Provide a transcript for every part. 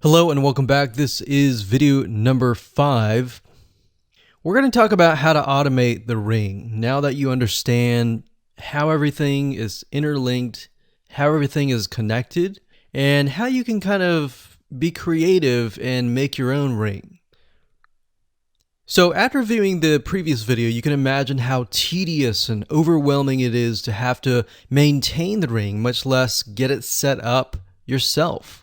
Hello and welcome back. This is video number 5. We're going to talk about how to automate the ring. Now that you understand how everything is interlinked, how everything is connected, and how you can kind of be creative and make your own ring. So after viewing the previous video, you can imagine how tedious and overwhelming it is to have to maintain the ring, much less get it set up yourself.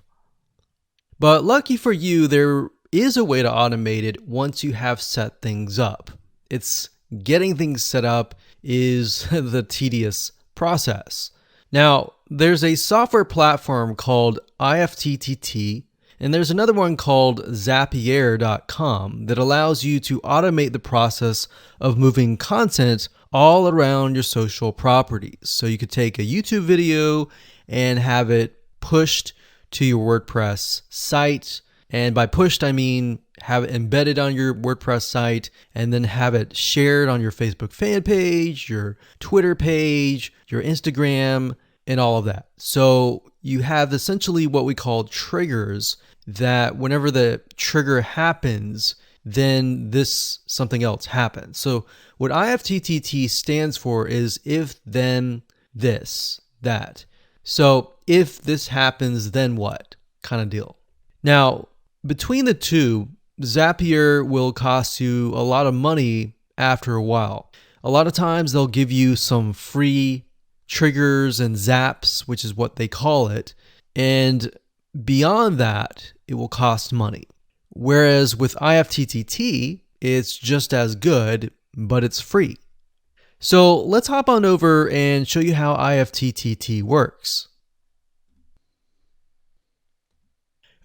But lucky for you, there is a way to automate it once you have set things up. It's getting things set up is the tedious process. Now, there's a software platform called Ifttt, and there's another one called Zapier.com that allows you to automate the process of moving content all around your social properties. So you could take a YouTube video and have it pushed to your WordPress site. And by pushed, I mean have it embedded on your WordPress site and then have it shared on your Facebook fan page, your Twitter page, your Instagram, and all of that. So you have essentially what we call triggers that whenever the trigger happens, then something else happens. So what Ifttt stands for is if, then, this, that. So if this happens, then what kind of deal. Now, between the two, Zapier will cost you a lot of money after a while. A lot of times they'll give you some free triggers and zaps, which is what they call it. And beyond that, it will cost money. Whereas with Ifttt, it's just as good, but it's free. So let's hop on over and show you how Ifttt works.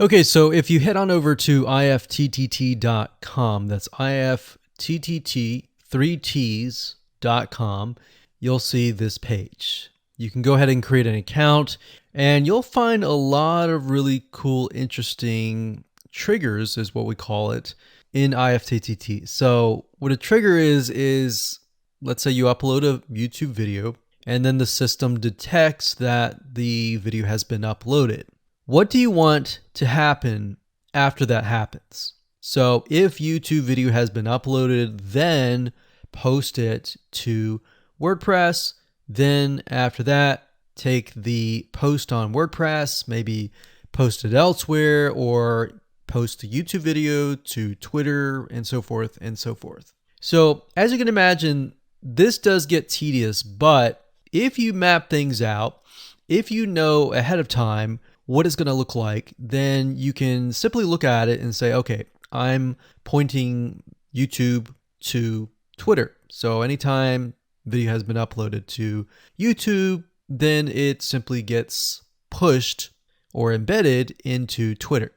Okay, so if you head on over to ifttt.com, that's ifttt3ts.com, you'll see this page. You can go ahead and create an account, and you'll find a lot of really cool, interesting triggers, is what we call it, in Ifttt. So what a trigger is let's say you upload a YouTube video, and then the system detects that the video has been uploaded. What do you want to happen after that happens? So if YouTube video has been uploaded, then post it to WordPress. Then after that, take the post on WordPress, maybe post it elsewhere, or post the YouTube video to Twitter, and so forth and so forth. So as you can imagine, this does get tedious, but if you map things out, if you know ahead of time what it's going to look like, then you can simply look at it and say, okay, I'm pointing YouTube to Twitter. So anytime video has been uploaded to YouTube, then it simply gets pushed or embedded into Twitter.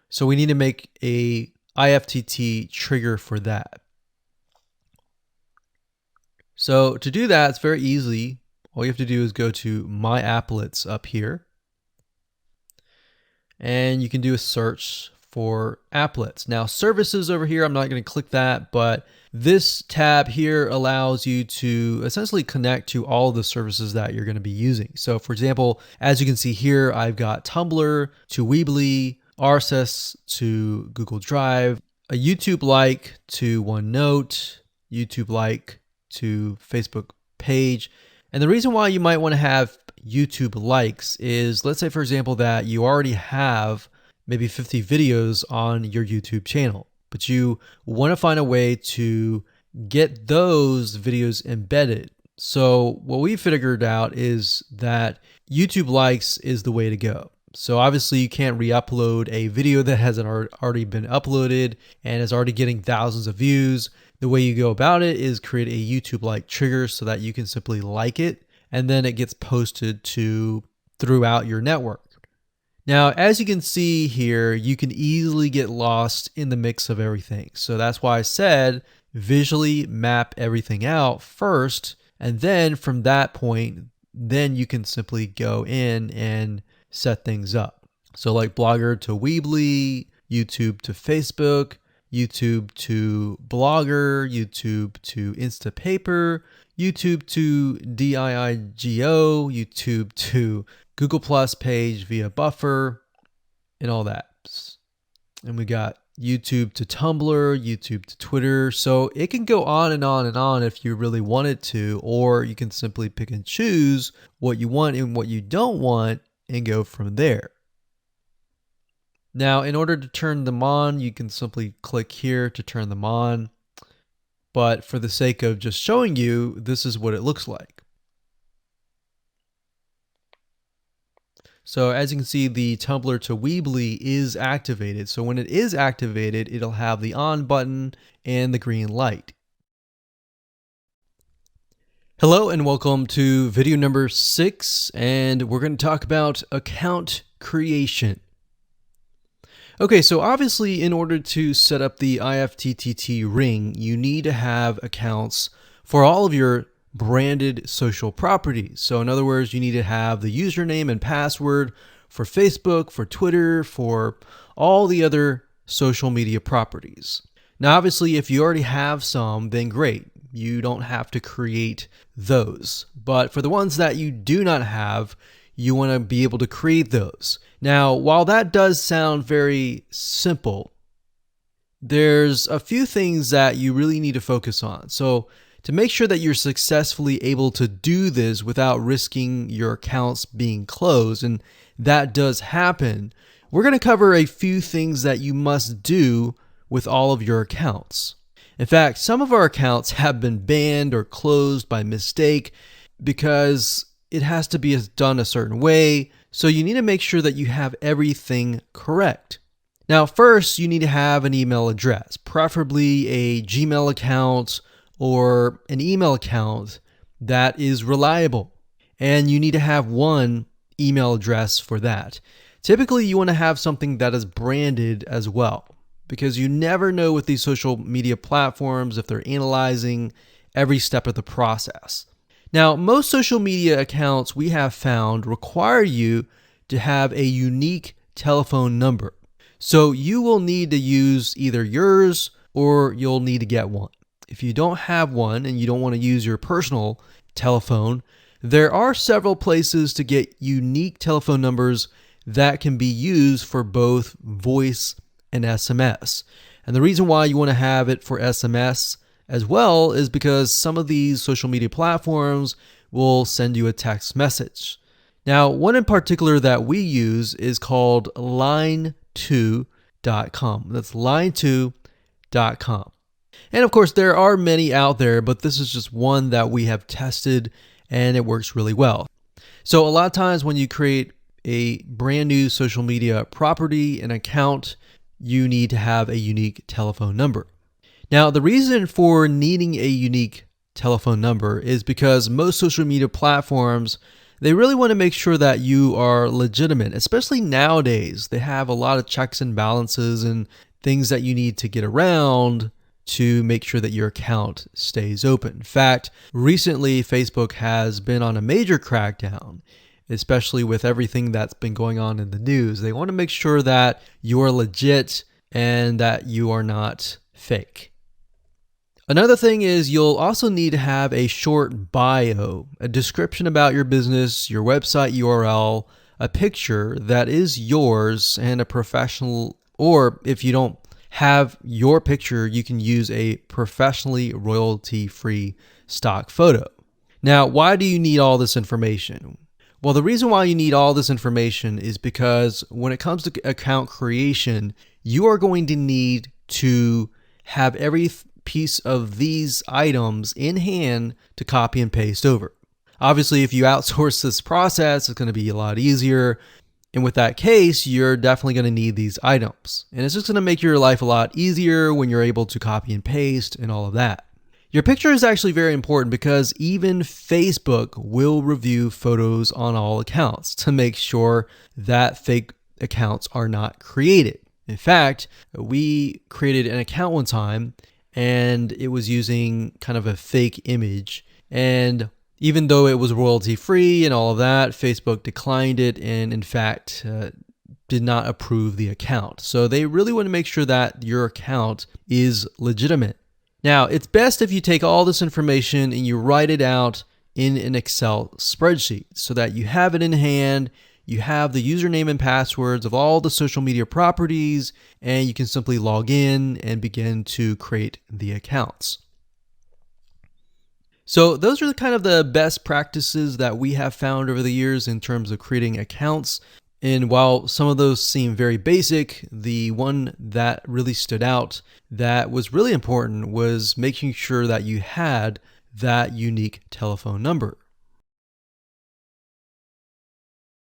So we need to make a Ifttt trigger for that. So to do that, it's very easy. All you have to do is go to My Applets up here, and you can do a search for applets. Now services over here, I'm not going to click that, but this tab here allows you to essentially connect to all of the services that you're going to be using. So for example, as you can see here, I've got Tumblr to Weebly, RSS to Google Drive, a YouTube like to OneNote, YouTube like to Facebook page. And the reason why you might want to have YouTube likes is, let's say for example that you already have maybe 50 videos on your YouTube channel, but you want to find a way to get those videos embedded. So what we figured out is that YouTube likes is the way to go. So obviously you can't re-upload a video that hasn't already been uploaded and is already getting thousands of views. The way you go about it is create a YouTube like trigger so that you can simply like it, and then it gets posted to throughout your network. Now, as you can see here, you can easily get lost in the mix of everything. So that's why I said visually map everything out first, and then from that point, then you can simply go in and set things up. So like Blogger to Weebly, YouTube to Facebook, YouTube to Blogger, YouTube to Instapaper, YouTube to DIIGO, YouTube to Google Plus page via Buffer, and all that. and we got YouTube to Tumblr, YouTube to Twitter. So it can go on and on and on if you really want it to, or you can simply pick and choose what you want and what you don't want and go from there. Now, in order to turn them on, you can simply click here to turn them on. But for the sake of just showing you, this is what it looks like. So as you can see, the Tumblr to Weebly is activated. So when it is activated, it'll have the on button and the green light. Hello and welcome to video number 6, and we're going to talk about account creation. Okay, so obviously in order to set up the Ifttt ring, you need to have accounts for all of your branded social properties. So in other words, you need to have the username and password for Facebook, for Twitter, for all the other social media properties. Now, obviously, if you already have some, then great. You don't have to create those. But for the ones that you do not have, you want to be able to create those. Now, while that does sound very simple, there's a few things that you really need to focus on. So to make sure that you're successfully able to do this without risking your accounts being closed, and that does happen, we're going to cover a few things that you must do with all of your accounts. In fact, some of our accounts have been banned or closed by mistake because it has to be done a certain way. So you need to make sure that you have everything correct. Now, first, you need to have an email address, preferably a Gmail account or an email account that is reliable. And you need to have one email address for that. Typically, you want to have something that is branded as well, because you never know with these social media platforms if they're analyzing every step of the process. Now, most social media accounts we have found require you to have a unique telephone number. So you will need to use either yours or you'll need to get one. If you don't have one and you don't want to use your personal telephone, there are several places to get unique telephone numbers that can be used for both voice and SMS. And the reason why you want to have it for SMS as well is because some of these social media platforms will send you a text message. Now, one in particular that we use is called line2.com. That's line2.com. And of course, there are many out there, but this is just one that we have tested and it works really well. So a lot of times when you create a brand new social media property, an account, you need to have a unique telephone number. Now, the reason for needing a unique telephone number is because most social media platforms, they really want to make sure that you are legitimate, especially nowadays. They have a lot of checks and balances and things that you need to get around to make sure that your account stays open. In fact, recently, Facebook has been on a major crackdown, especially with everything that's been going on in the news. They want to make sure that you are legit and that you are not fake. Another thing is you'll also need to have a short bio, a description about your business, your website URL, a picture that is yours, and a professional, or if you don't have your picture, you can use a professionally royalty-free stock photo. Now, why do you need all this information? Well, the reason why you need all this information is because when it comes to account creation, you are going to need to have every piece of these items in hand to copy and paste over. Obviously, if you outsource this process, it's going to be a lot easier. And with that case, you're definitely going to need these items. And it's just going to make your life a lot easier when you're able to copy and paste and all of that. Your picture is actually very important because even Facebook will review photos on all accounts to make sure that fake accounts are not created. In fact, we created an account one time and it was using kind of a fake image. And even though it was royalty free and all of that, Facebook declined it and in fact did not approve the account. So they really want to make sure that your account is legitimate. Now, it's best if you take all this information and you write it out in an Excel spreadsheet so that you have it in hand, you have the username and passwords of all the social media properties, and you can simply log in and begin to create the accounts. So those are kind of the best practices that we have found over the years in terms of creating accounts. And while some of those seem very basic, the one that really stood out that was really important was making sure that you had that unique telephone number.